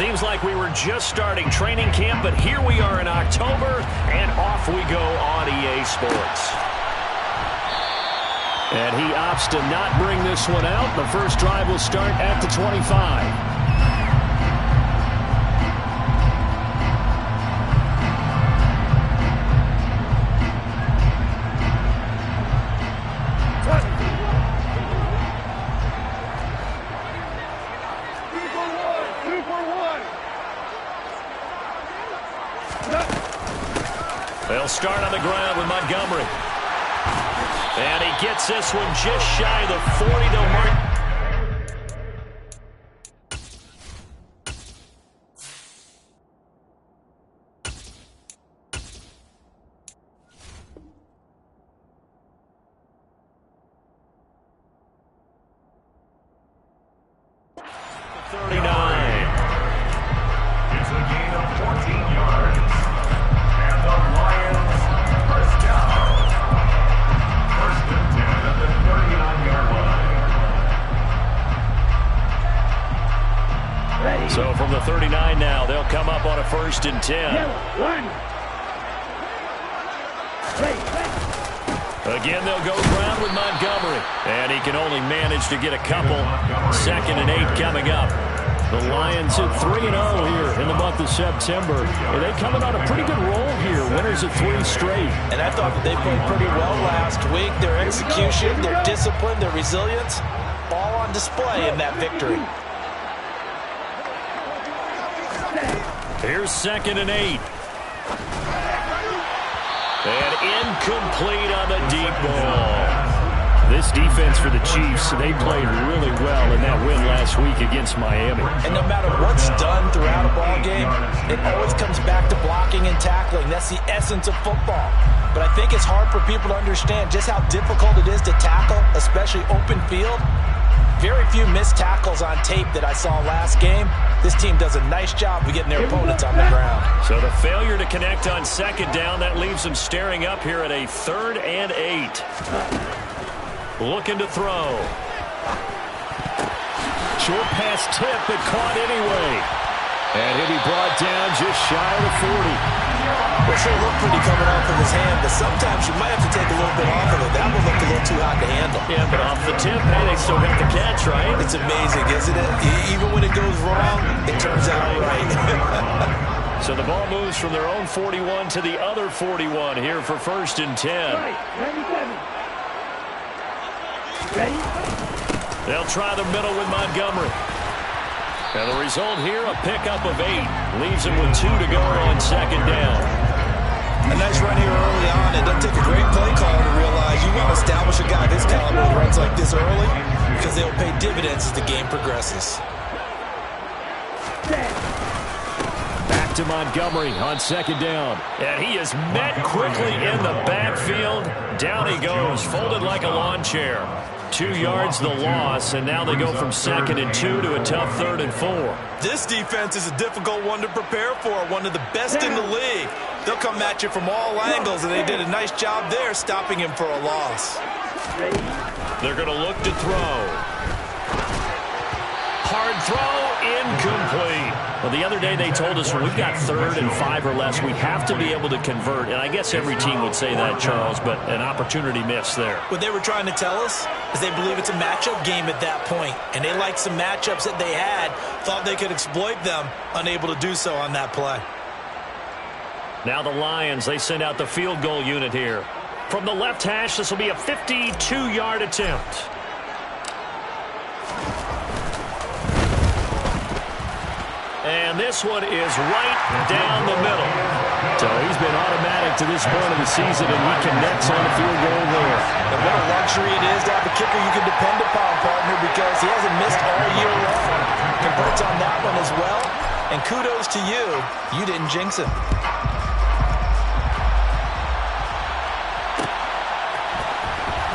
Seems like we were just starting training camp, but here we are in October, and off we go on EA Sports. And he opts to not bring this one out. The first drive will start at the 25. They'll start on the ground with Montgomery. And he gets this one just shy of the 40. They'll mark. So from the 39 now, they'll come up on a 1st and 10. Again, they'll go ground with Montgomery. And he can only manage to get a couple. 2nd and 8 coming up. The Lions at 3-0 here in the month of September. They're coming on a pretty good roll here. Winners of 3 straight. And I thought that they played pretty well last week. Their execution, their discipline, their resilience, all on display in that victory. Here's 2nd and 8. And incomplete on the deep ball. This defense for the Chiefs, they played really well in that win last week against Miami. And no matter what's done throughout a ball game, it always comes back to blocking and tackling. That's the essence of football. But I think it's hard for people to understand just how difficult it is to tackle, especially open field. Very few missed tackles on tape that I saw last game. This team does a nice job of getting their opponents on the ground. So the failure to connect on 2nd down, that leaves them staring up here at a 3rd and 8. Looking to throw. Short pass tip, but caught anyway. And he'll be brought down just shy of the 40. Well, sure looked pretty coming off of his hand, but sometimes you might have to take a little bit off of it. That one looked a little too hot to handle. Yeah, but off the tip, hey, they still got the catch, right? It's amazing, isn't it? Even when it goes wrong, it turns out right. So the ball moves from their own 41 to the other 41 here for 1st and 10. Ready? They'll try the middle with Montgomery. And the result here, a pickup of 8. Leaves them with 2 to go on 2nd down. A nice run here early on. It doesn't take a great play caller to realize you want to establish a guy this caliber who runs like this early because they'll pay dividends as the game progresses. Back to Montgomery on 2nd down. And he is met quickly in the backfield. Down he goes, folded like a lawn chair. 2 yards the loss, and now they go from 2nd and 2 to a tough 3rd and 4. This defense is a difficult one to prepare for, one of the best in the league. They'll come at you from all angles, and they did a nice job there stopping him for a loss. They're going to look to throw. Hard throw, incomplete. Well, the other day they told us when we've got 3rd and 5 or less, we have to be able to convert. And I guess every team would say that, Charles, but an opportunity missed there. What they were trying to tell us is they believe it's a matchup game at that point. And they liked some matchups that they had, thought they could exploit them, unable to do so on that play. Now the Lions, they send out the field goal unit here. From the left hash, this will be a 52-yard attempt. And this one is right down the middle. So he's been automatic to this point of the season, and he connects on the field goal there. And what a luxury it is to have a kicker you can depend upon, partner, because he hasn't missed all year long. Converts on that one as well. And kudos to you. You didn't jinx him.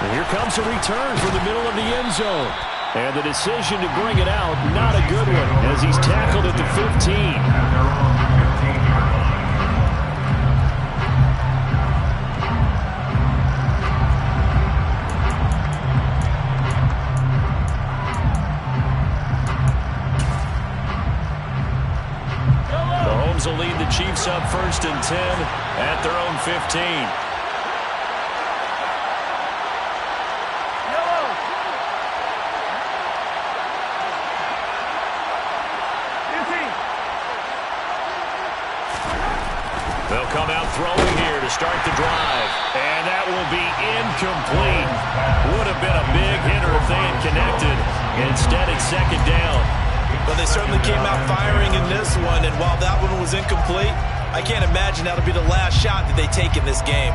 And here comes a return from the middle of the end zone. And the decision to bring it out, not a good one, as he's tackled at the 15. 10 at their own 15. They'll come out throwing here to start the drive. And that will be incomplete. Would have been a big hitter if they had connected. Instead, it's second down. Well, they certainly came out firing in this one, and while that one was incomplete, I can't imagine that'll be the last shot that they take in this game.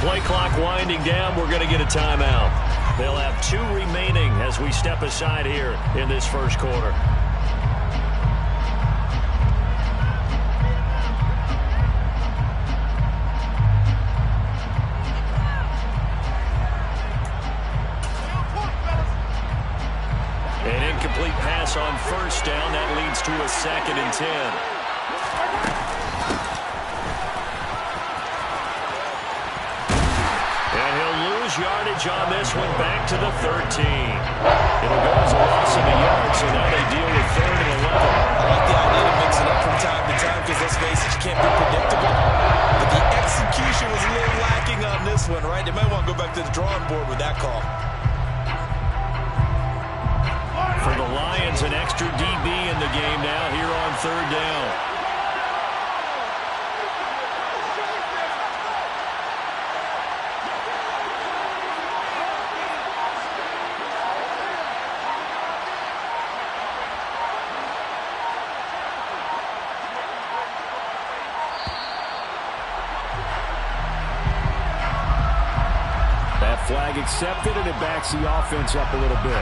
Play clock winding down, we're going to get a timeout. They'll have 2 remaining as we step aside here in this first quarter. An incomplete pass on first down. That leads to a 2nd and 10. Yardage on this one, back to the 13. It'll go as a loss of a yard, so now they deal with 3rd and 11. I like the idea to mix it up from time to time because, let's face it, you can't be predictable. But the execution was a little lacking on this one, right? They might want to go back to the drawing board with that call. For the Lions, an extra DB in the game now here on 3rd down. Flag accepted, and it backs the offense up a little bit.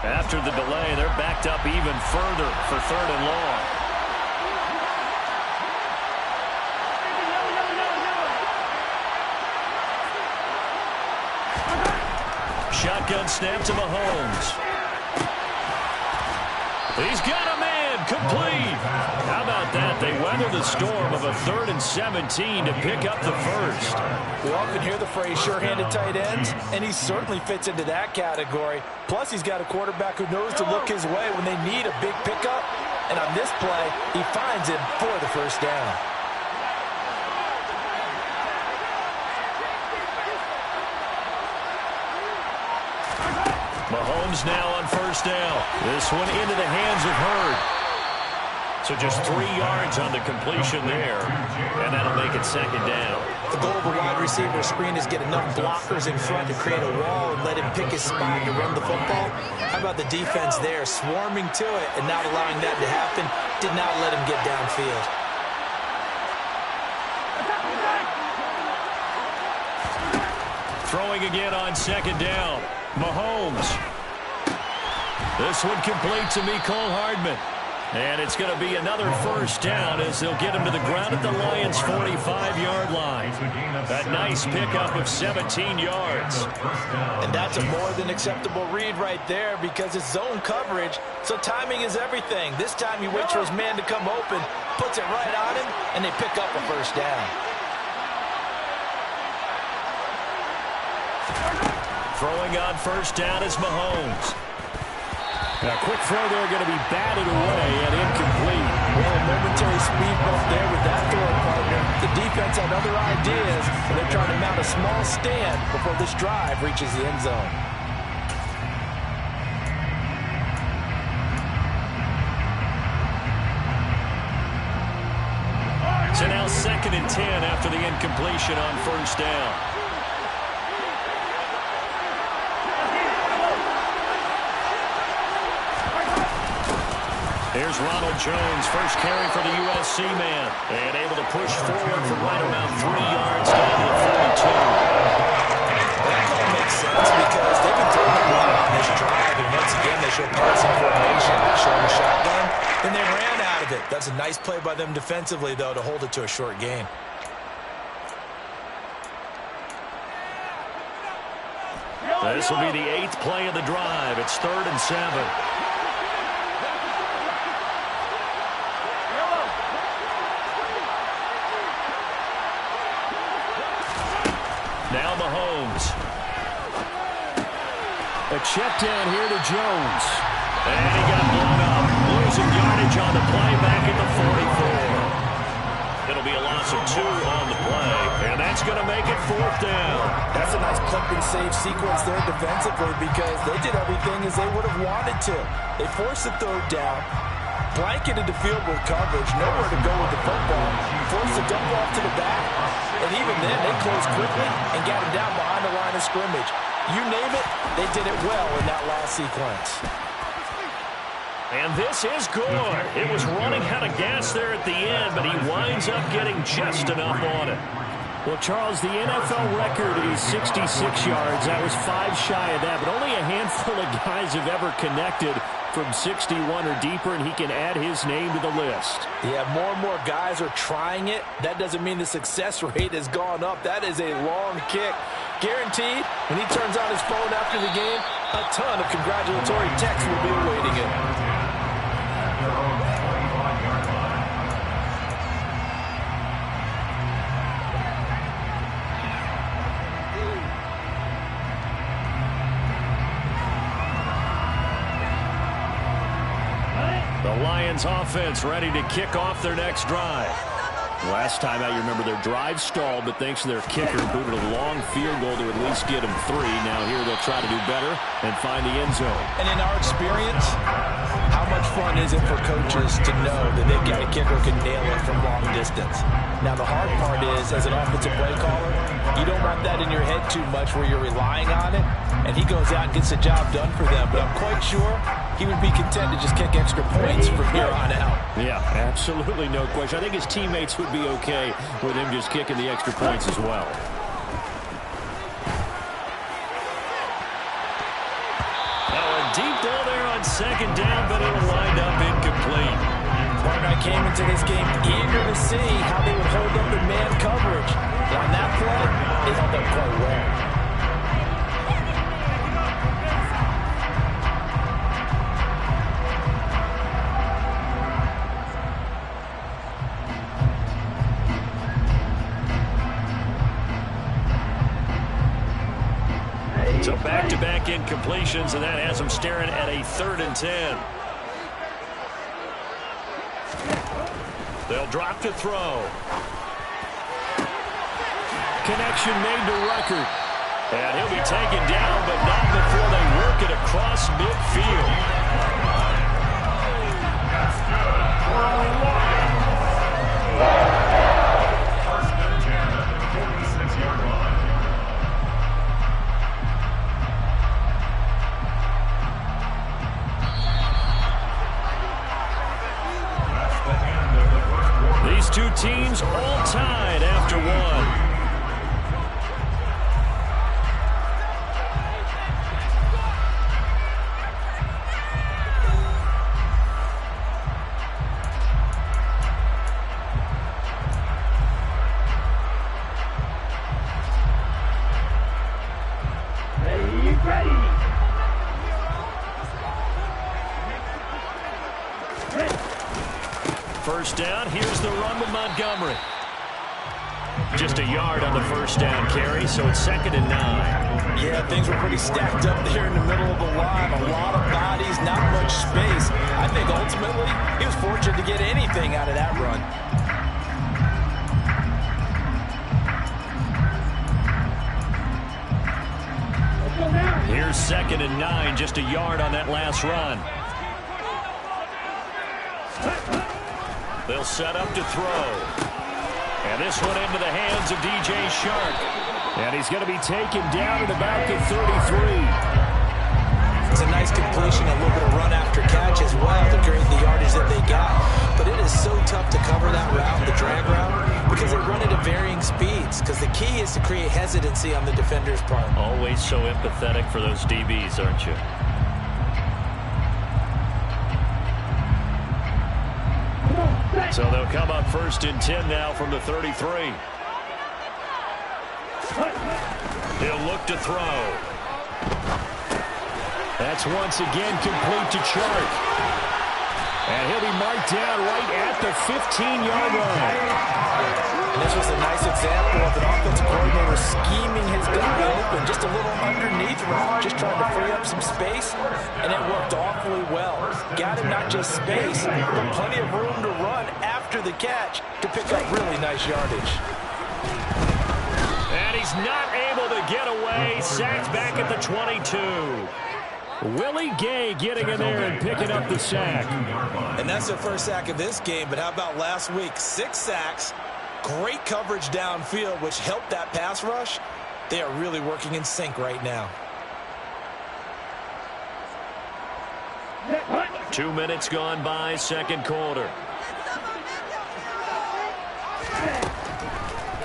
After the delay, they're backed up even further for 3rd and long. Shotgun snap to Mahomes. He's got a man, complete. How about that? They weather the storm of a 3rd and 17 to pick up the first. We often hear the phrase sure-handed tight ends, and he certainly fits into that category. Plus, he's got a quarterback who knows to look his way when they need a big pickup. And on this play, he finds him for the first down. Mahomes now on first down. This one into the hands of Hurd. So just 3 yards on the completion there, and that'll make it 2nd down. The goal of a wide receiver screen is get enough blockers in front to create a wall and let him pick his spot to run the football. How about the defense there, swarming to it and not allowing that to happen? Did not let him get downfield. Throwing again on 2nd down. Mahomes. This one complete to Mecole Hardman. And it's going to be another first down as they'll get him to the ground at the Lions' 45-yard line. A nice pickup of 17 yards. And that's a more than acceptable read right there because it's zone coverage, so timing is everything. This time he waits for his man to come open, puts it right on him, and they pick up a first down. Throwing on first down is Mahomes. A quick throw there going to be batted away and incomplete. Well, a momentary speed bump there with that throw partner. The defense had other ideas, and they're trying to mount a small stand before this drive reaches the end zone. So now 2nd and 10 after the incompletion on first down. Here's Ronald Jones, first carry for the USC man. And able to push forward for right around 3 yards down to the 42. That call makes sense because they've been throwing a lot on this drive. And once again, they show passing formation. They show the shotgun. Then they ran out of it. That's a nice play by them defensively, though, to hold it to a short gain. This will be the 8th play of the drive. It's 3rd and 7. Now Mahomes. A check down here to Jones. And he got blown up. Losing yardage on the play back at the 44. It'll be a loss of 2 on the play. And that's going to make it 4th down. That's a nice clip and save sequence there defensively because they did everything as they would have wanted to. They forced the 3rd down, blanketed the field with coverage, nowhere to go with the football, forced the dump off to the back, and even then they closed quickly and got him down behind the line of scrimmage. You name it, they did it well in that last sequence. And this is good. It was running out of gas there at the end, but he winds up getting just enough on it. Well, Charles, the NFL record is 66 yards. That was 5 shy of that, but only a handful of guys have ever connected from 61 or deeper, and he can add his name to the list. Yeah, more and more guys are trying it. That doesn't mean the success rate has gone up. That is a long kick. Guaranteed, when he turns on his phone after the game, a ton of congratulatory texts will be awaiting him. The Lions offense ready to kick off their next drive. Last time out, you remember their drive stalled, but thanks to their kicker, booted a long field goal to at least get them 3. Now here they'll try to do better and find the end zone. And in our experience, how much fun is it for coaches to know that they've got a kicker who can nail it from long distance? Now the hard part is, as an offensive play caller, you don't want that in your head too much where you're relying on it, and he goes out and gets the job done for them. But I'm quite sure he would be content to just kick extra points from here on out. Yeah, absolutely no question. I think his teammates would be okay with him just kicking the extra points as well. Now a deep ball there on 2nd down, but it'll wind up incomplete. Barnett came into this game eager to see how they would hold up in man coverage. On that play, they held up quite well. So back-to-back incompletions, and that has them staring at a 3rd and 10. They'll drop to throw. Connection made to Ruckert. And he'll be taken down, but not before they work it across midfield. These two teams all tied after 1. First down, here's the run with Montgomery. Just a yard on the first down carry, so it's 2nd and 9. Yeah, things were pretty stacked up there in the middle of the line. A lot of bodies, not much space. I think ultimately he was fortunate to get anything out of that run. Here's 2nd and 9, just a yard on that last run. They'll set up to throw. And this one into the hands of DJ Chark. And he's going to be taken down at about the 33. It's a nice completion, a little bit of run after catch as well to create the yardage that they got. But it is so tough to cover that route, the drag route, because they run it at varying speeds. Because the key is to create hesitancy on the defender's part. Always so empathetic for those DBs, aren't you? So they'll come up 1st and 10 now from the 33. He'll look to throw. That's once again complete to Chark. And he'll be marked down right at the 15-yard line. And this was a nice example of an offensive coordinator scheming his guy open, just a little underneath route, just trying to free up some space, and it worked awfully well. Got him not just space, but plenty of room to run after the catch to pick up really nice yardage. And he's not able to get away. Sacked back at the 22. Willie Gay getting in there and picking up the sack. And that's the first sack of this game, but how about last week? 6 sacks, great coverage downfield, which helped that pass rush. They are really working in sync right now. 2 minutes gone by, second quarter.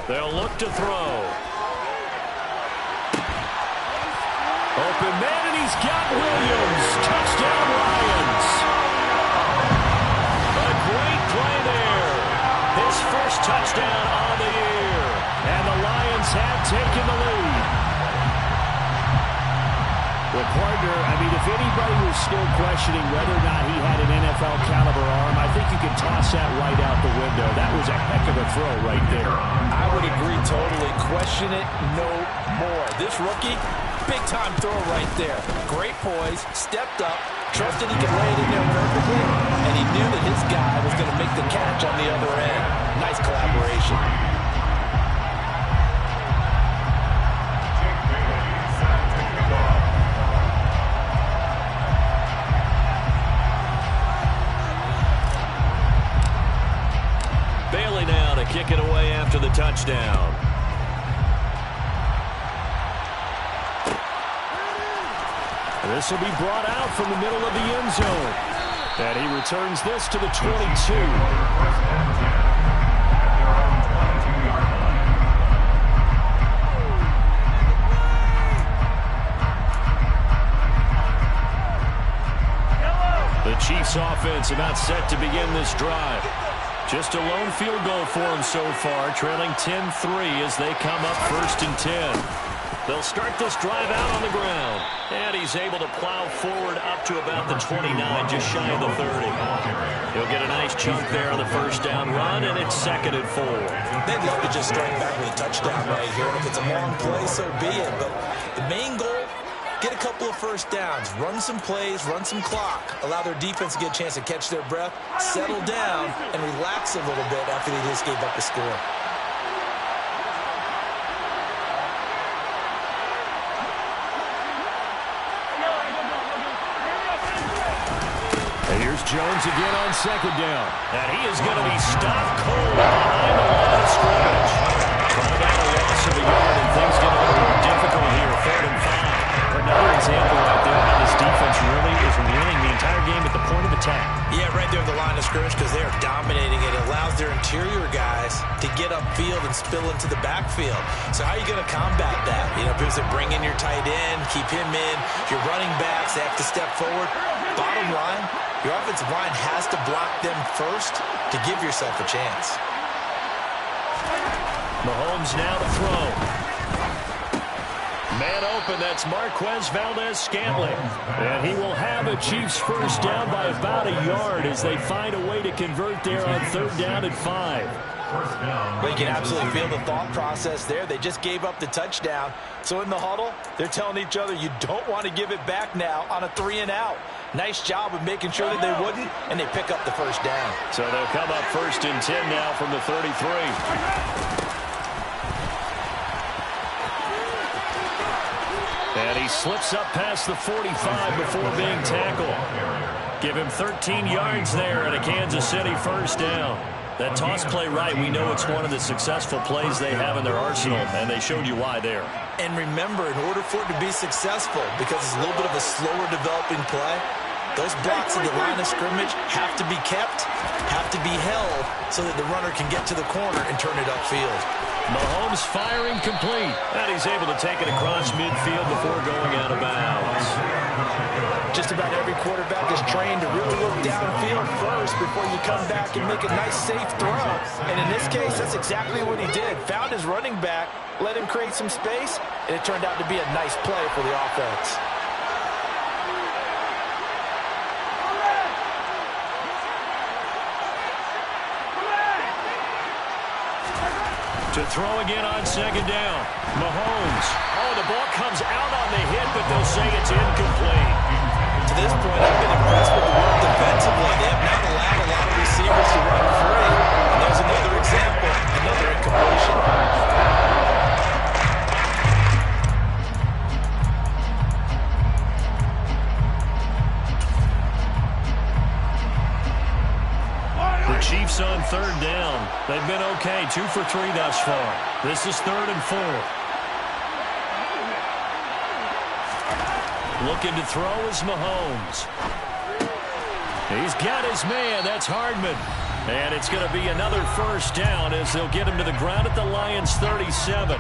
They'll look to throw. Open man, and he's got Williams. Touchdown, Lions. A great play there. His first touchdown on the year. And the Lions have taken the lead. Well, partner, I mean, if anybody was still questioning whether or not he had an NFL caliber arm, I think you can toss that right out the window. That was a heck of a throw right there. I would agree totally. Question it no more. This rookie, big-time throw right there. Great poise, stepped up, trusted he could lay it in there perfectly, and he knew that his guy was going to make the catch on the other end. Nice collaboration. Bailey now to kick it away after the touchdown. This will be brought out from the middle of the end zone. And he returns this to the 22. The Chiefs offense about set to begin this drive. Just a lone field goal for him so far, trailing 10-3 as they come up 1st and 10. They'll start this drive out on the ground. And he's able to plow forward up to about the 29, just shy of the 30. He'll get a nice chunk there on the first down run, and it's 2nd and 4. They'd love to just strike back with a touchdown right here. And if it's a long play, so be it. But the main goal, get a couple of first downs, run some plays, run some clock, allow their defense to get a chance to catch their breath, settle down, and relax a little bit after they just gave up the score. Here's Jones again on 2nd down. And he is going to be stopped cold behind the line of scrimmage. Trying out a loss of a yard, and things get a little more difficult here. 3rd and 5. Another example right there how this defense really is winning the entire game at the point of attack. Yeah, right there at the line of scrimmage because they are dominating it. It allows their interior guys to get upfield and spill into the backfield. So how are you going to combat that? You know, people say bring in your tight end, keep him in. Your running backs, they have to step forward. Bottom line, your offensive line has to block them first to give yourself a chance. Mahomes now to throw. Man open, that's Marquez Valdes-Scantling. And he will have a Chiefs first down by about a yard as they find a way to convert there on 3rd down and 5. Well, you can absolutely feel the thought process there. They just gave up the touchdown. So in the huddle, they're telling each other, you don't want to give it back now on a 3-and-out. Nice job of making sure that they wouldn't, and they pick up the first down. So they'll come up 1st and 10 now from the 33. And he slips up past the 45 before being tackled. Give him 13 yards there and a Kansas City first down. That toss play right, we know it's one of the successful plays they have in their arsenal, and they showed you why there. And remember, in order for it to be successful, because it's a little bit of a slower developing play, those blocks at the line of scrimmage have to be kept, have to be held, so that the runner can get to the corner and turn it upfield. Mahomes firing complete, and he's able to take it across midfield before going out of bounds. Just about every quarterback is trained to really look downfield first before you come back and make a nice, safe throw. And in this case, that's exactly what he did. Found his running back, let him create some space, and it turned out to be a nice play for the offense. To throw again on second down. Mahomes. Oh, the ball comes out on the hit, but they'll say it's incomplete. To this point, I've been impressed with the work defensively. They have not allowed a lot of receivers to run free. And there's another example, another incompletion. The Chiefs on third down. They've been okay, 2 for 3 thus far. This is 3rd and 4. Looking to throw is Mahomes. He's got his man. That's Hardman. And it's going to be another first down as they'll get him to the ground at the Lions' 37.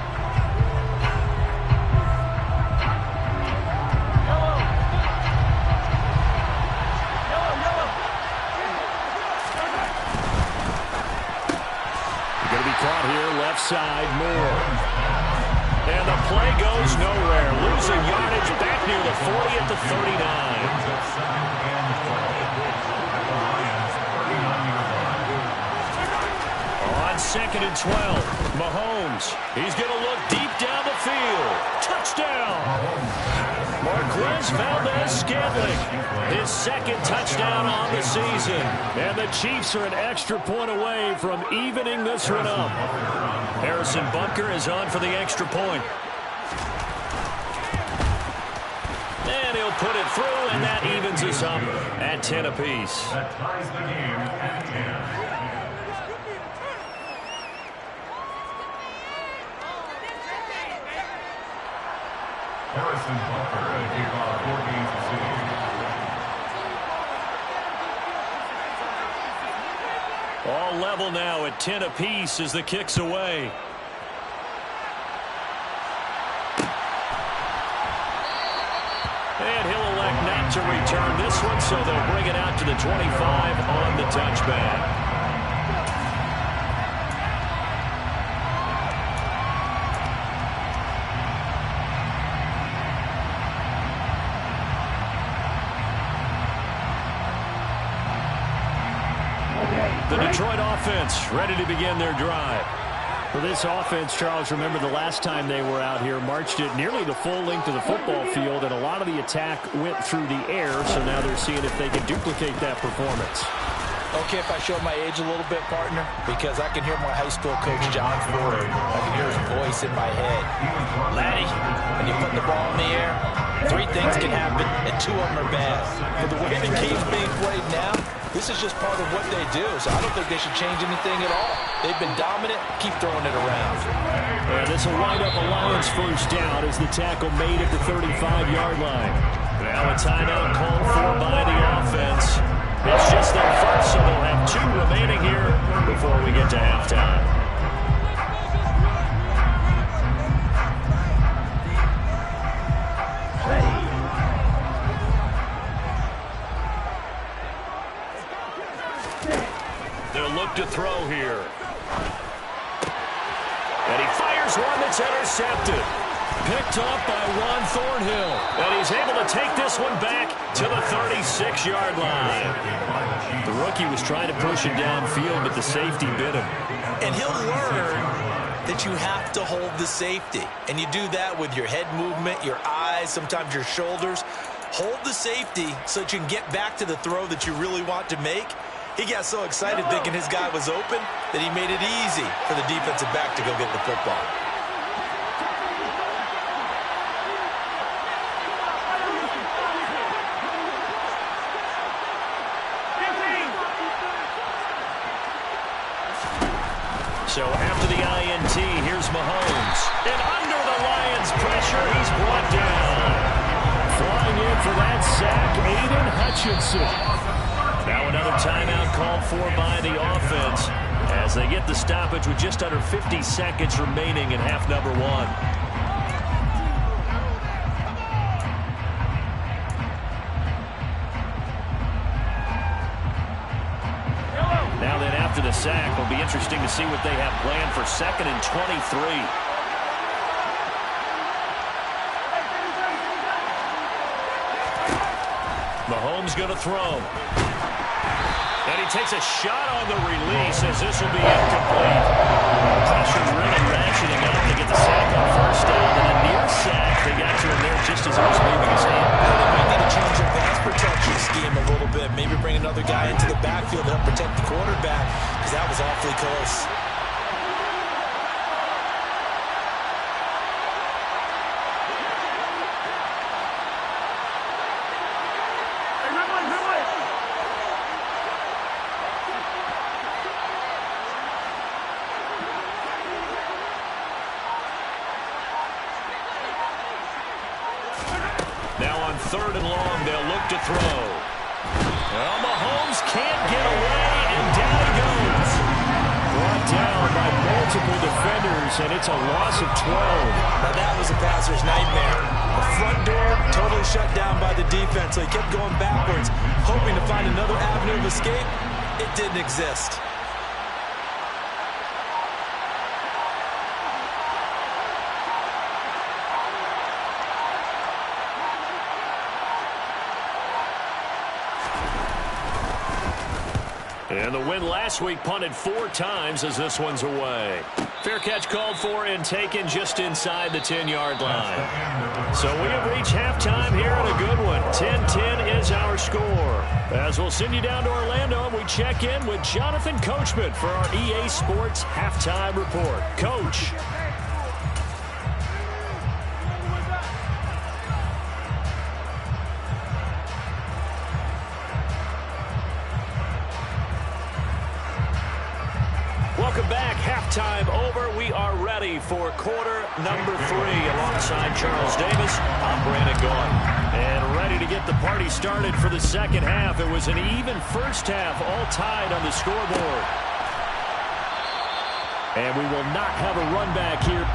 Side Moore. And the play goes nowhere. Losing yardage back near the 40 at the 39. On 2nd and 12, Mahomes. He's going to look deep down the field. Touchdown! Marquez Valdez-Scantling, his 2nd touchdown on the season. And the Chiefs are an extra point away from evening this one up. Harrison Butker is on for the extra point. And he'll put it through, and that evens us up at 10 apiece. That ties the game at 10. Harrison Butker to kick off 14-6. All level now at 10 apiece as the kick's away. And he'll elect not to return this one, so they'll bring it out to the 25 on the touchback. The Detroit offense ready to begin their drive. For this offense, Charles, remember the last time they were out here, marched it nearly the full length of the football field, and a lot of the attack went through the air, so now they're seeing if they can duplicate that performance. Okay, if I show my age a little bit, partner, because I can hear my high school coach, John Ford. I can hear his voice in my head. Laddie, when you put the ball in the air, 3 things can happen, and 2 of them are bad. For the way the game's being played now, this is just part of what they do, so I don't think they should change anything at all. They've been dominant. Keep throwing it around. And this will wind up a Lions first down as the tackle made at the 35-yard line. Now a timeout called for by the offense. It's just their first, so they'll have 2 remaining here before we get to halftime. They'll look to throw here. And he fires one that's intercepted. Picked up by Juan Thornhill. And he's able to take this one back to the 36-yard line. The rookie was trying to push it downfield, but the safety bit him. And he'll learn that you have to hold the safety. And you do that with your head movement, your eyes, sometimes your shoulders. Hold the safety so that you can get back to the throw that you really want to make. He got so excited thinking his guy was open that he made it easy for the defensive back to go get the football. sack, Aiden Hutchinson. Now another timeout called for by the offense as they get the stoppage with just under 50 seconds remaining in half number one. Now then, after the sack, it'll be interesting to see what they have planned for 2nd and 23. Mahomes going to throw. And he takes a shot on the release as this will be incomplete. Pressure really ratcheting up to get the sack on 1st down. And a near sack. They got to him there just as he was leaving his hand. They might need to change their pass protection scheme a little bit. Maybe bring another guy into the backfield to help protect the quarterback, because that was awfully close. Now on 3rd and long, they'll look to throw. Well, Mahomes can't get away, and down he goes. Brought down by multiple defenders, and it's a loss of 12. Now that was a passer's nightmare. The front door totally shut down by the defense, so he kept going backwards, hoping to find another avenue of escape. It didn't exist. And the win last week punted 4 times as this one's away. Fair catch called for and taken just inside the 10-yard line. So we have reached halftime here at a good one. 10-10 is our score. As we'll send you down to Orlando, and we check in with Jonathan Coachman for our EA Sports Halftime Report. Coach. Welcome back. Halftime over. We are ready for quarter number 3. Alongside Charles Davis, I'm Brandon Gaudin. And ready to get the party started for the second half. It was an even first half, all tied on the scoreboard. And we will not have a run back here.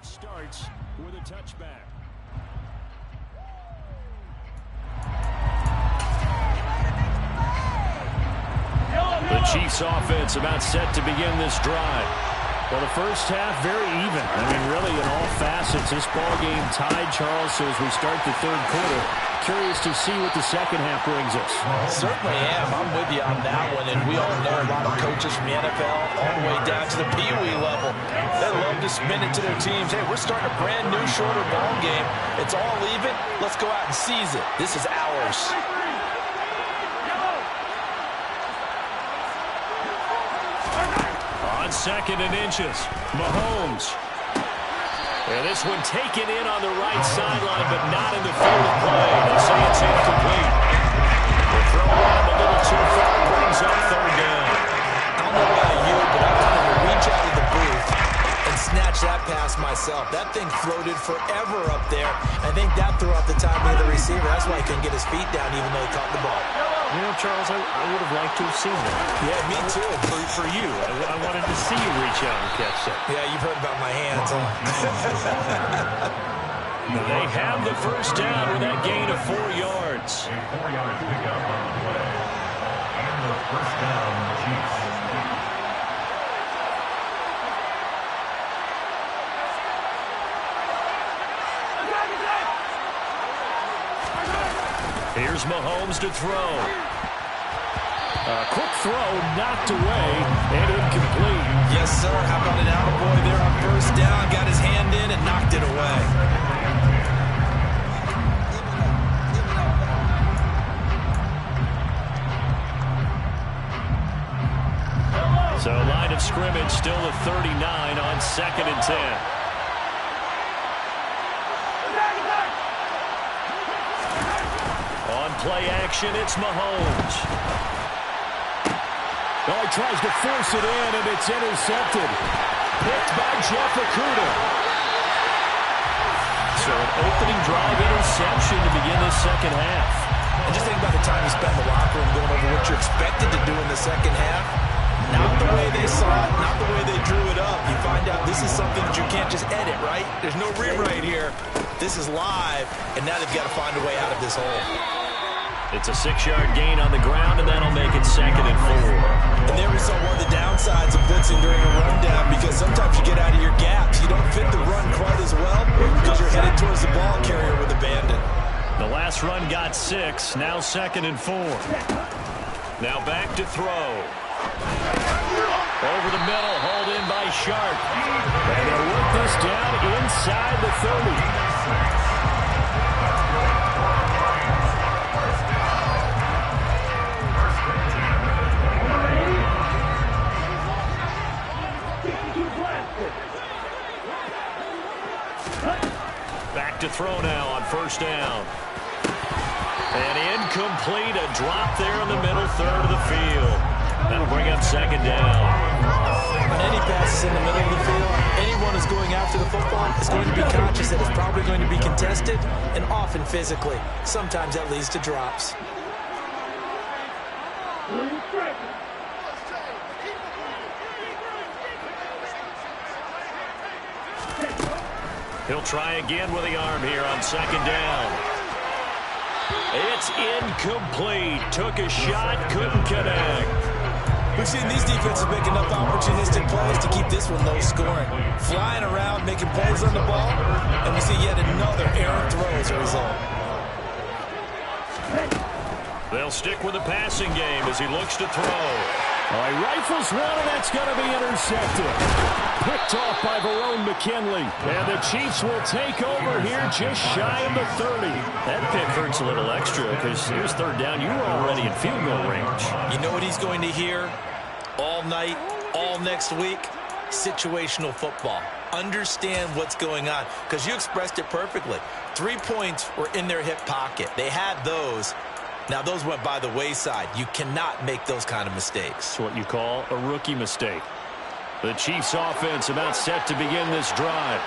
Starts with a touchback. The Chiefs offense about set to begin this drive. Well, the first half, very even. I mean, really, in all facets, this ball game tied, Charles. So as we start the third quarter, curious to see what the second half brings us. Certainly am. I'm with you on that one. And we all know a lot of coaches from the NFL all the way down to the Pee Wee level. They love to spin it to their teams. Hey, we're starting a brand new, shorter ball game. It's all even. Let's go out and seize it. This is ours. Second and inches. Mahomes. And this one taken in on the right sideline, but not in the field of play. They say it's incomplete. The throw arm a little too far brings up third down. I don't know about you, but I wanted to reach out of the booth and snatch that pass myself. That thing floated forever up there. I think that threw off the timing of the receiver. That's why he couldn't get his feet down even though he caught the ball. You know, Charles, I would have liked to have seen that. Yeah, me too. For you. I wanted to see you reach out and catch that. Yeah, you've heard about my hands, huh? They have the first down with that gain of 4 yards. A 4-yard pickup on the play. And the first down, Chiefs. Here's Mahomes to throw. Quick throw, knocked away, and incomplete. Yes, sir. How about an attaboy there on first down? Got his hand in and knocked it away. So line of scrimmage still at 39 on 2nd and 10. Play action, it's Mahomes. Oh, he tries to force it in, and it's intercepted. Picked by Jeff Okudah. So an opening drive interception to begin this second half. And just think about the time you spend in the locker room going over what you're expected to do in the second half. Not the way they saw it, not the way they drew it up. You find out this is something that you can't just edit, right? There's no rewrite here. This is live, and now they've got to find a way out of this hole. It's a 6-yard gain on the ground, and that'll make it 2nd and 4. And there we saw one of the downsides of blitzing during a rundown, because sometimes you get out of your gaps. You don't fit the run quite as well because you're headed towards the ball carrier with abandon. The last run got 6, now 2nd and 4. Now back to throw. Over the middle, hauled in by Sharp. And they'll work this down inside the 30. Back to throw now on first down. And incomplete, a drop there in the middle third of the field. That'll bring up 2nd down. When any pass is in the middle of the field, anyone who's going after the football is going to be conscious that it's probably going to be contested, and often physically. Sometimes that leads to drops. He'll try again with the arm here on 2nd down. It's incomplete. Took a shot, couldn't connect. We've seen these defenses make enough opportunistic plays to keep this one low scoring. Flying around, making plays on the ball, and we see yet another errant throw as a result. They'll stick with the passing game as he looks to throw. Oh, he rifles one, and that's going to be intercepted. Picked off by Verone McKinley. And the Chiefs will take over here just shy of the 30. That pick hurts a little extra because it was 3rd down. You were already in field goal range. You know what he's going to hear all night, all next week? Situational football. Understand what's going on, because you expressed it perfectly. 3 points were in their hip pocket. They had those. Now, those went by the wayside. You cannot make those kind of mistakes. It's what you call a rookie mistake. The Chiefs offense about set to begin this drive.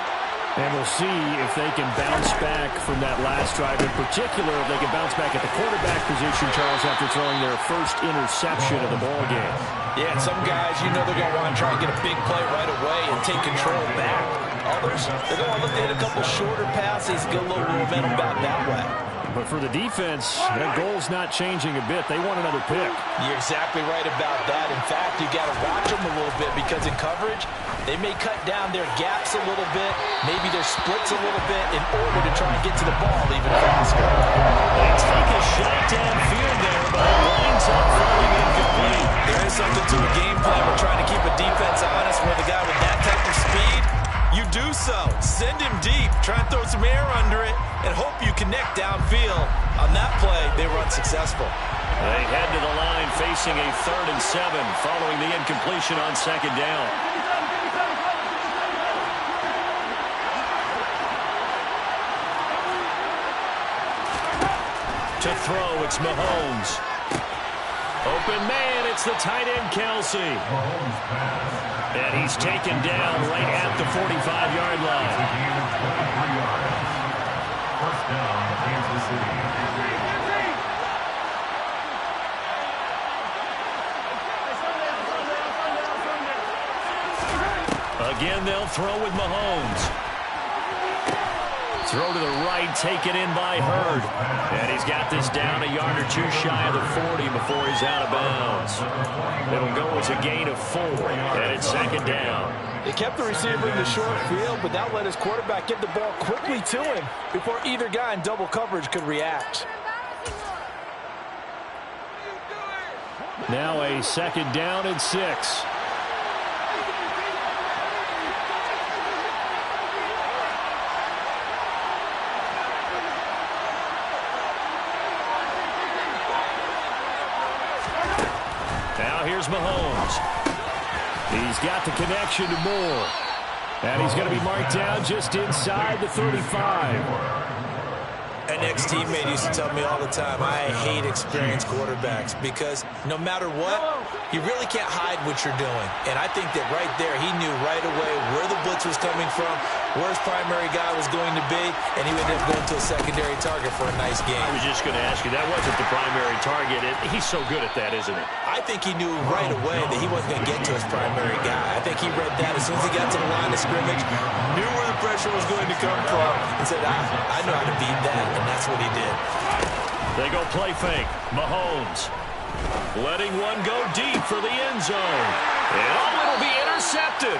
And we'll see if they can bounce back from that last drive. In particular, if they can bounce back at the quarterback position, Charles, after throwing their first interception of the ballgame. Yeah, and some guys, you know they're going to want to try and get a big play right away and take control back. Others, they're going to look to hit a couple shorter passes, get a little momentum back that way. But for the defense, that goal's not changing a bit. They want another pick. You're exactly right about that. In fact, you got to watch them a little bit because in coverage, they may cut down their gaps a little bit, maybe their splits a little bit in order to try and get to the ball even faster. They take a shot downfield there, but it winds up falling incomplete. There is something to a game plan. We're trying to keep a defense honest with a guy with that type of speed. You do so. Send him deep. Try and throw some air under it and hope you connect downfield. On that play, they were unsuccessful. They head to the line facing a 3rd and 7 following the incompletion on 2nd down. To throw, it's Mahomes. Open man, it's the tight end, Kelsey. And he's taken down right at the 45-yard line. First down, Kansas City. Again, they'll throw with Mahomes. Throw to the right, taken in by Hurd. And he's got this down a yard or two shy of the 40 before he's out of bounds. It'll go as a gain of 4, and it's 2nd down. They kept the receiver in the short field, but that let his quarterback get the ball quickly to him before either guy in double coverage could react. Now a 2nd down and 6. Here's Mahomes. He's got the connection to Moore. And he's going to be marked down just inside the 35. An ex-teammate used to tell me all the time, I hate experienced quarterbacks because no matter what, you really can't hide what you're doing. And I think that right there, he knew right away where the blitz was coming from, where his primary guy was going to be, and he would end up going to a secondary target for a nice game. I was just going to ask you, that wasn't the primary target. He's so good at that, isn't he? I think he knew right away that he wasn't going to get to his primary guy. I think he read that as soon as he got to the line of scrimmage, knew where the pressure was going to come from, and said, I know how to beat that, and that's what he did. They go play fake. Mahomes letting one go deep for the end zone. And it'll be intercepted.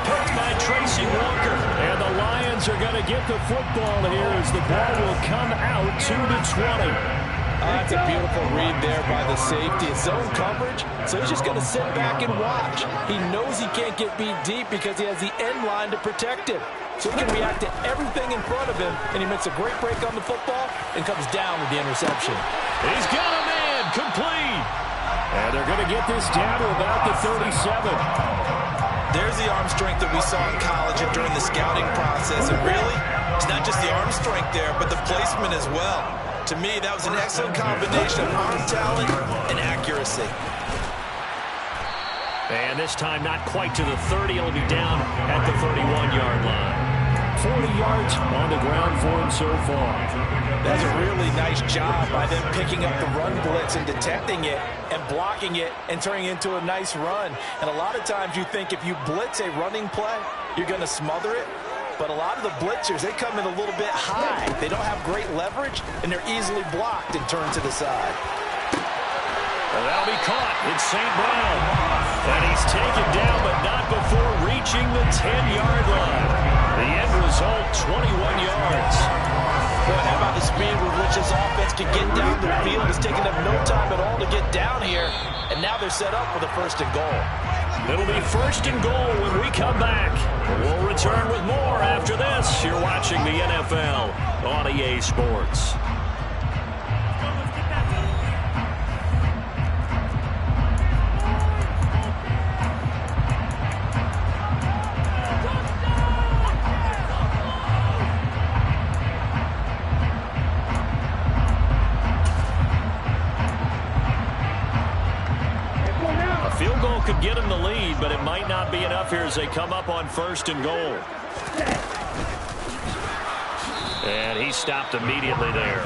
Picked by Tracy Walker. And the Lions are going to get the football here as the ball will come out to the 20. That's a beautiful read there by the safety. It's zone coverage, so he's just going to sit back and watch. He knows he can't get beat deep because he has the end line to protect him. So he can react to everything in front of him, and he makes a great break on the football and comes down with the interception. He's got a man, complete. And they're going to get this down to about the 37. There's the arm strength that we saw in college and during the scouting process. And really, it's not just the arm strength there, but the placement as well. To me, that was an excellent combination of arm talent and accuracy. And this time, not quite to the 30. It'll be down at the 31-yard line. 40 yards on the ground for him so far. That's a really nice job by them picking up the run blitz and detecting it and blocking it and turning it into a nice run. And a lot of times you think if you blitz a running play, you're going to smother it. But a lot of the blitzers, they come in a little bit high. They don't have great leverage, and they're easily blocked and turned to the side. Well, that'll be caught. It's St. Brown. And he's taken down, but not before reaching the 10-yard line. The end result, 21 yards. Boy, how about the speed with which this offense can get down the field? It's taken them no time at all to get down here. And now they're set up for the 1st and goal. It'll be 1st and goal when we come back. We'll return with more after this. You're watching the NFL on EA Sports. Could get him the lead, but it might not be enough here as they come up on 1st and goal. And he stopped immediately there.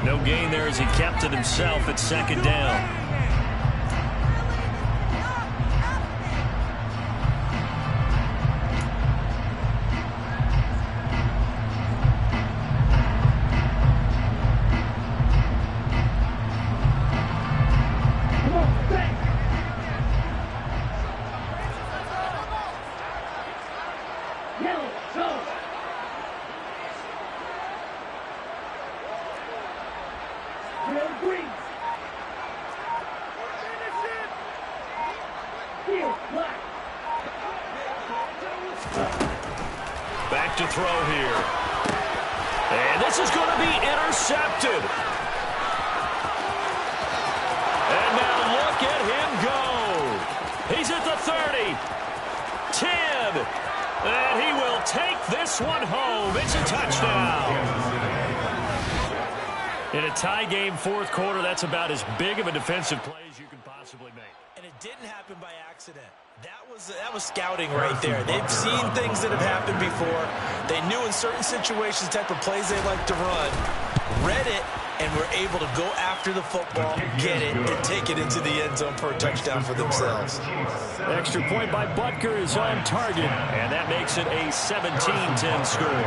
No gain there as he kept it himself at 2nd down. Back to throw here. And this is going to be intercepted. And now look at him go. He's at the 30. 10. And he will take this one home. It's a touchdown. In a tie game fourth quarter, that's about as big of a defensive play as you can possibly make. And it didn't happen by accident. That was scouting right there. They've seen things that have happened before. They knew in certain situations the type of plays they like to run, read it, and were able to go after the football, get it, and take it into the end zone for a touchdown for themselves. Extra point by Butker is on target, and that makes it a 17-10 score.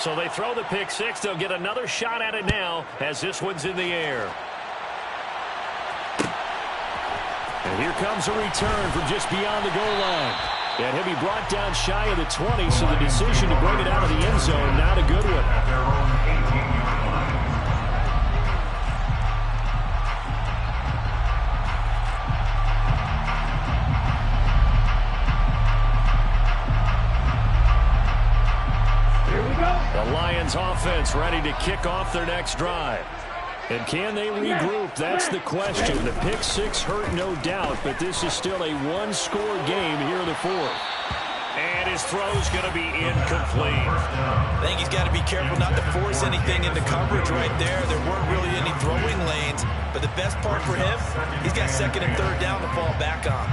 So they throw the pick six. They'll get another shot at it now as this one's in the air. And here comes a return from just beyond the goal line. And he'll be brought down shy of the 20, so the decision to bring it out of the end zone, not a good one. Here we go. The Lions offense ready to kick off their next drive. And can they regroup? That's the question. The pick six hurt, no doubt, but this is still a one-score game here in the fourth. And his throw's going to be incomplete. I think he's got to be careful not to force anything into coverage right there. There weren't really any throwing lanes, but the best part for him, he's got second and third down to fall back on.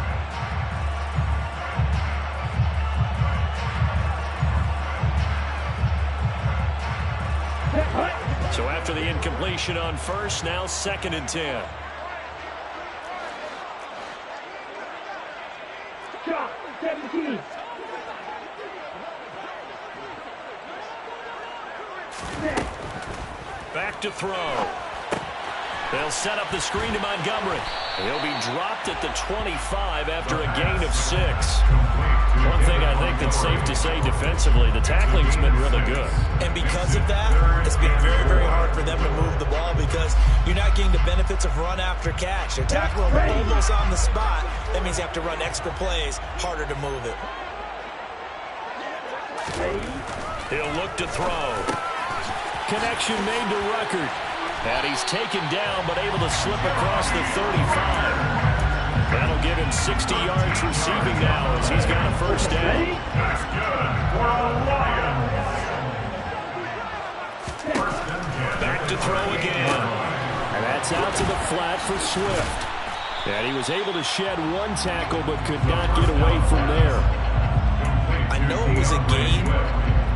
So after the incompletion on first, now second and 10. Shot 17. Back to throw. They'll set up the screen to Montgomery. He'll be dropped at the 25 after a gain of 6. One thing I think that's safe to say defensively, the tackling's been really good. And because of that, it's been very, very hard for them to move the ball because you're not getting the benefits of run after catch. They're tackling almost on the spot. That means you have to run extra plays, harder to move it. He'll look to throw. Connection made to Ruckert. And he's taken down, but able to slip across the 35. That'll give him 60 yards receiving now as he's got a first down. That's good for the Lions. Back to throw again. And that's out to the flat for Swift. And he was able to shed one tackle, but could not get away from there. I know it was a game,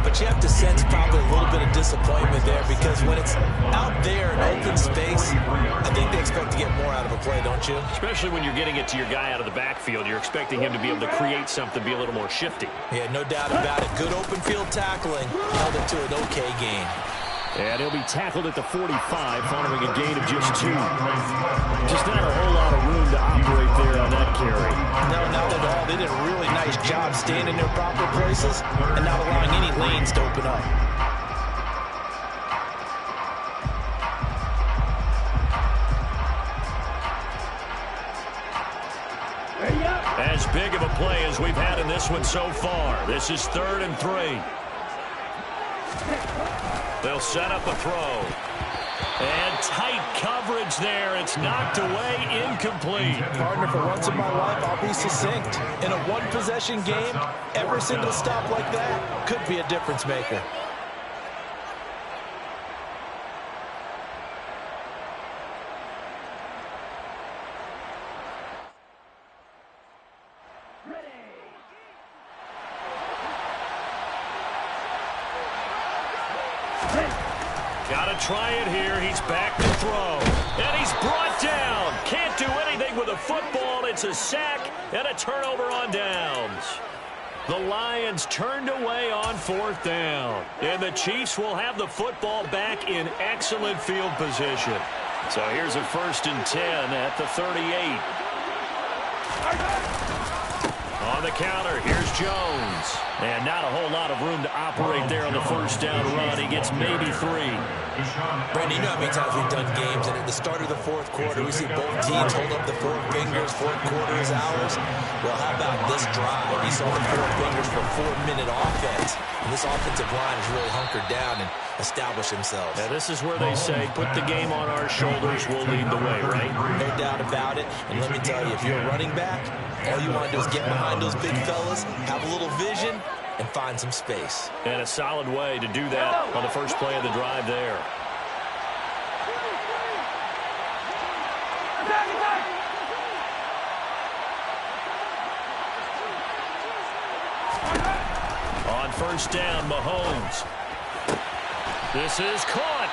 but you have to sense probably a little bit of disappointment there because when it's out there in open space, I think they expect to get more out of a play, don't you? Especially when you're getting it to your guy out of the backfield. You're expecting him to be able to create something, be a little more shifty. Yeah, no doubt about it. Good open field tackling. Held it to an okay gain. And he'll be tackled at the 45 following a gain of just 2. Just not a whole lot of room to operate there on that carry. No, not at all. They did a really nice job staying in their proper places and not allowing any lanes to open up. As big of a play as we've had in this one so far. This is 3rd and 3. They'll set up a throw. And tight coverage there. It's knocked away, incomplete. Partner, for once in my life, I'll be succinct. In a one-possession game, every single stop like that could be a difference maker. Got to try it here. He's back to throw. And he's brought down. Can't do anything with a football. It's a sack and a turnover on downs. The Lions turned away on 4th down. And the Chiefs will have the football back in excellent field position. So here's a 1st and 10 at the 38. On the counter, here's Jones. And not a whole lot of room to operate there on the first down run. He gets maybe 3. Brandon, you know how many times we've done games, and at the start of the fourth quarter, we see both teams hold up the 4 fingers, fourth quarter is ours. Well, how about this drive? You saw the 4 fingers for 4-minute offense, and this offensive line has really hunkered down and established themselves. Now, this is where they say, put the game on our shoulders, we'll lead the way, right? No doubt about it, and let me tell you, if you're a running back, all you want to do is get behind those big fellas, have a little vision, and find some space. And a solid way to do that on the first play of the drive there. On first down, Mahomes. This is caught.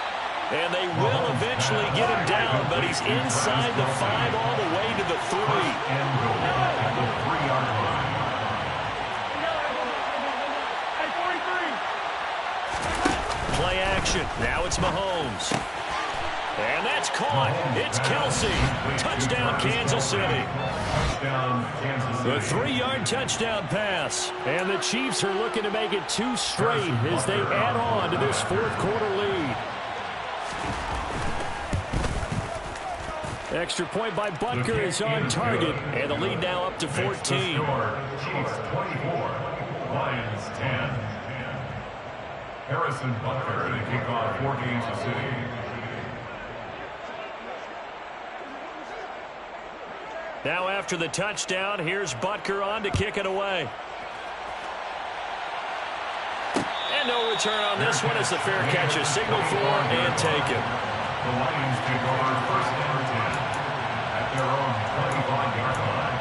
And they will eventually get him down, but he's inside the 5 all the way to the 3. And go at the 3-yard line. Play action. Now it's Mahomes. And that's caught. It's Kelsey. Touchdown, Kansas City. Touchdown, Kansas City. The 3-yard touchdown pass. And the Chiefs are looking to make it 2 straight as they add on to this fourth quarter lead. Extra point by Butker is on target, and the lead now up to 14. Chiefs 24, Lions 10. Harrison Butker to kick off for Kansas City. Now after the touchdown, here's Butker on to kick it away. And no return on this one as the fair catch is signaled for and taken. The Lions take over first and 10 at their own 25-yard line.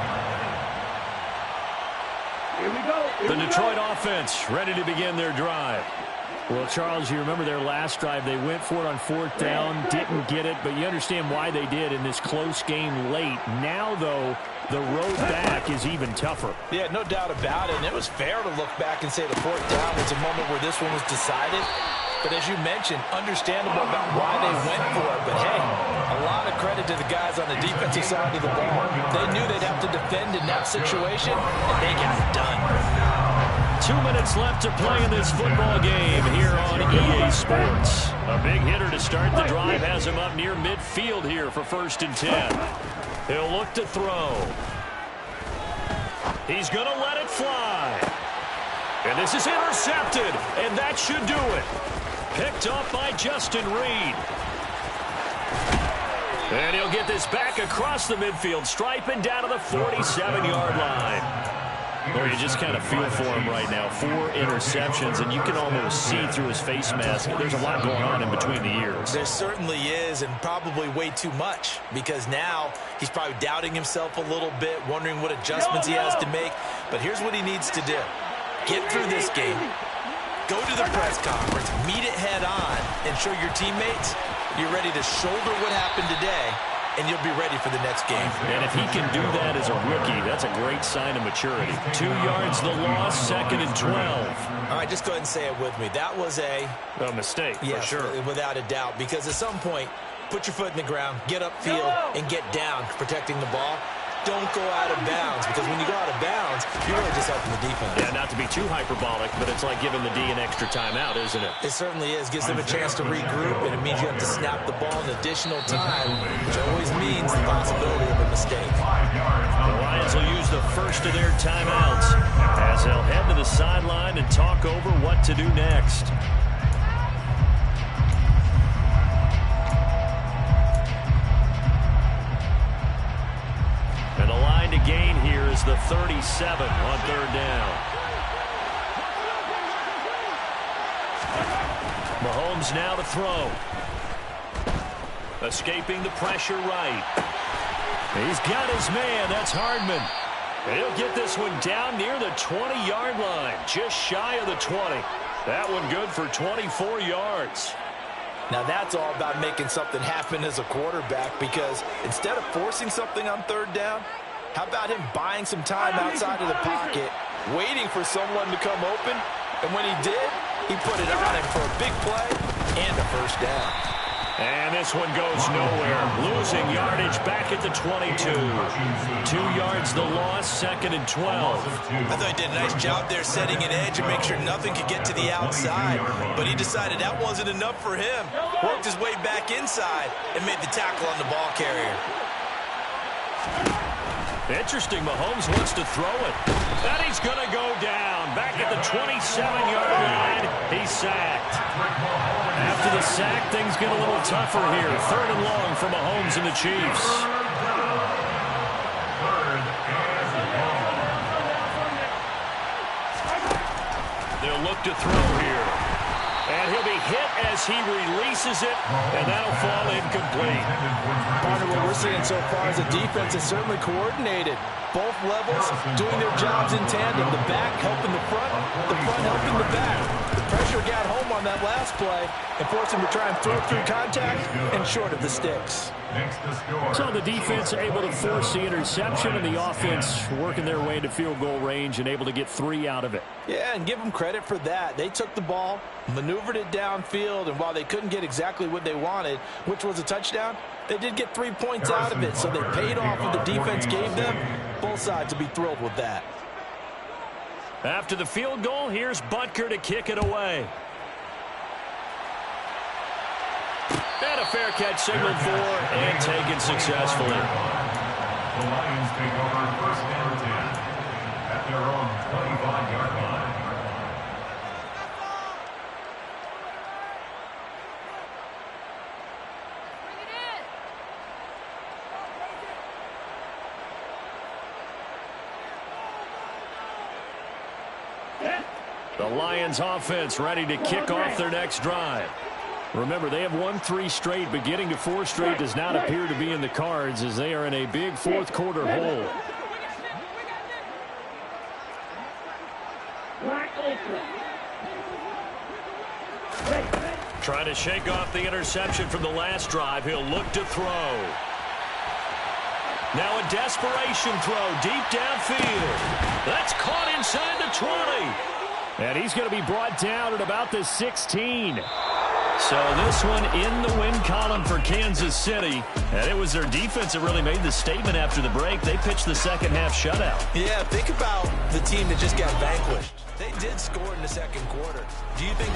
Here we go. The Detroit offense ready to begin their drive. Well, Charles, you remember their last drive. They went for it on 4th down, didn't get it, but you understand why they did in this close game late. Now, though, the road back is even tougher. Yeah, no doubt about it, and it was fair to look back and say the 4th down was a moment where this one was decided. But as you mentioned, understandable about why they went for it. But, hey, a lot of credit to the guys on the defensive side of the ball. They knew they'd have to defend in that situation, and they got it done. 2 minutes left to play in this football game here on EA Sports. A big hitter to start the drive has him up near midfield here for 1st and 10. He'll look to throw. He's going to let it fly. And this is intercepted, and that should do it. Picked off by Justin Reed. And he'll get this back across the midfield stripe and down to the 47-yard line. Or you just kind of feel for him right now. 4 interceptions, and you can almost see through his face mask. There's a lot going on in between the ears. There certainly is, and probably way too much, because now he's probably doubting himself a little bit, wondering what adjustments he has to make. But here's what he needs to do. Get through this game. Go to the press conference, meet it head on, and show your teammates you're ready to shoulder what happened today, and you'll be ready for the next game. And if he can do that as a rookie, that's a great sign of maturity. 2 yards the loss, 2nd and 12. All right, just go ahead and say it with me. That was a mistake, yes, for sure. Without a doubt, because at some point, put your foot in the ground, get upfield, and get down protecting the ball. Don't go out of bounds, because when you go out of bounds, you're really just helping the defense. Yeah, not to be too hyperbolic, but it's like giving the D an extra timeout, isn't it? It certainly is. Gives them a chance to regroup, and it means you have to snap the ball in additional time, which always means the possibility of a mistake. The Lions will use the first of their timeouts as they'll head to the sideline and talk over what to do next. And the line to gain here is the 37 on 3rd down. Mahomes now to throw. Escaping the pressure right. He's got his man. That's Hardman. And he'll get this one down near the 20-yard line, just shy of the 20. That one good for 24 yards. Now that's all about making something happen as a quarterback, because instead of forcing something on 3rd down, how about him buying some time outside of the pocket, waiting for someone to come open, and when he did, he put it on him for a big play and a 1st down. And this one goes nowhere. Losing yardage back at the 22. 2 yards the loss, 2nd and 12. I thought he did a nice job there setting an edge and make sure nothing could get to the outside. But he decided that wasn't enough for him. Worked his way back inside and made the tackle on the ball carrier. Interesting, Mahomes wants to throw it. And he's going to go down. Back at the 27-yard line, he's sacked. After the sack, things get a little tougher here. 3rd and long for Mahomes and the Chiefs. They'll look to throw here. And he'll be hit as he releases it, and that'll fall incomplete. Partner, what we're seeing so far is the defense is certainly coordinated. Both levels doing their jobs in tandem. The back helping the front helping the back. The pressure got home on that last play and forced him to try and throw through contact and short of the sticks. So the defense able to force the interception, and the offense working their way into field goal range and able to get 3 out of it. Yeah, and give them credit for that. They took the ball, maneuvered it downfield, and while they couldn't get exactly what they wanted, which was a touchdown, they did get 3 points out of it, so they paid off what the defense gave them. Both sides will be thrilled with that. After the field goal, here's Butker to kick it away. And a fair catch signaled for and taken successfully. The Lions take over 1st and 10 at their own 25-yard line. The Lions offense ready to kick off their next drive. Remember, they have won 3 straight, but getting to 4 straight does not appear to be in the cards as they are in a big 4th quarter hole. Trying to shake off the interception from the last drive. He'll look to throw. Now a desperation throw deep downfield. That's caught inside the 20. And he's going to be brought down at about the 16. So this one in the win column for Kansas City. And it was their defense that really made the statement after the break. They pitched the second half shutout. Yeah, think about the team that just got vanquished. They did score in the 2nd quarter. Do you think they